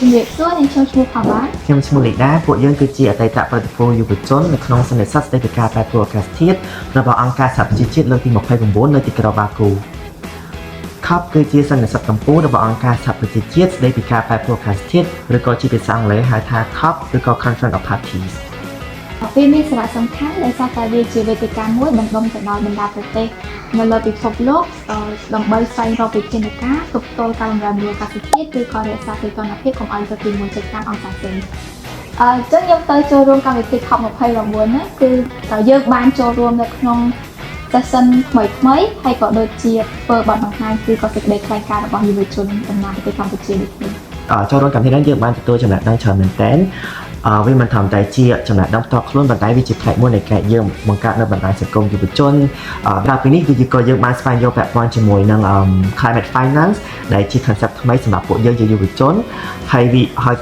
ជំរាបសួរនាងឈ្មោះផាវ៉ាខ្ញុំឈ្មោះលីដាពួកយើងគឺជាអតីតប្រតិពលយុវជននៅក្នុងសន្និសីទស្តីពីការប្រែប្រួលអាកាសធាតុរបស់អង្គការសហប្រជាជាតិលើកទី29នៅទីក្រុងបាគូ COP គឺជាសន្និសីទកម្ពុជារបស់អង្គការសហប្រជាជាតិស្តីពីការប្រែប្រួលអាកាសធាតុឬក៏ជាភាសាអង់គ្លេសហៅថា COP ឬក៏ Conference of Parties វាមានសារៈសំខាន់ដោយសារតែវាជាវេទិកាមួយបណ្ដុំទៅដល់បណ្ដាប្រទេសនៅលើពិភពលោកដើម្បីស្វែងរកវិធានការទប់ទល់ការរំលាយអាកាសធាតុឬក៏រក្សាសីតុណ្ហភាពកុំឲ្យទៅពី 1.5 អង្សាសេចឹងខ្ញុំទៅចូលរួមកម្មវិធី COP 29ហ្នឹងគឺយើងបានចូលរួមនៅក្នុង session ថ្មីហើយក៏ដូចជាធ្វើបទបង្ហាញគឺក៏សេចក្តីថ្លែងការណ៍របស់យុវជនតំណាងប្រទេសកម្ពុជាដូចគ្នាចូលរួមកម្មវិធីនេះយើងបានទទួលចំណេះដឹងច្រើនមែនទែនវាមិនត្រឹមតែជាចំណេះដឹងផ្ទាល់ខ្លួនប៉ុន្តែវាជាផ្នែកមួយនៃការយើងបង្កើតនៅបណ្ដាញសង្គមយុវជនក្រៅពីនេះក៏យើងបានស្វែងយល់ពាក់ព័ន្ធជាមួយនឹង climate finance ដែលជា concept ថ្មីសម្រាប់ពួកយើងជាយុវជនហើយ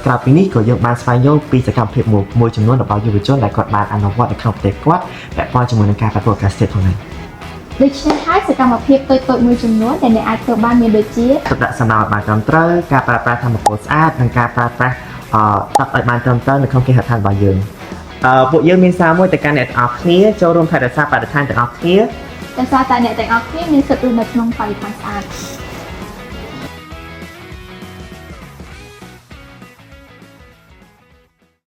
ក្រៅពីនេះក៏យើងបានស្វែងយល់ពីសកម្មភាពមួយចំនួនរបស់យុវជនដែលគាត់បានអនុវត្តនៅក្នុងប្រទេសគាត់ពាក់ព័ន្ធជាមួយនឹងការប្រែប្រួលអាកាសធាតុផងដែរដូច្នេះហើយសកម្មភាពតូចៗមួយចំនួនដែលអ្នកអាចធ្វើបានមានដូចជាទឹកដាក់សំណល់ឲ្យបានត្រឹមត្រូវការប្រើប្រាស់ថាមពលស្អាតនិងការប្រើប្រាស់ទឹកឲ្យបានត្រឹមត្រូវនៅក្នុងគេហដ្ឋានរបស់យើងពួកយើងមានសារមួយទៅកាន់អ្នកទាំងអស់គ្នាចូលរួមថែរក្សាបរិស្ថានទាំងអស់គ្នាដោយសារតែអ្នកទាំងអស់គ្នាមានសិទ្ធិរស់នៅក្នុងបរិស្ថានស្អាត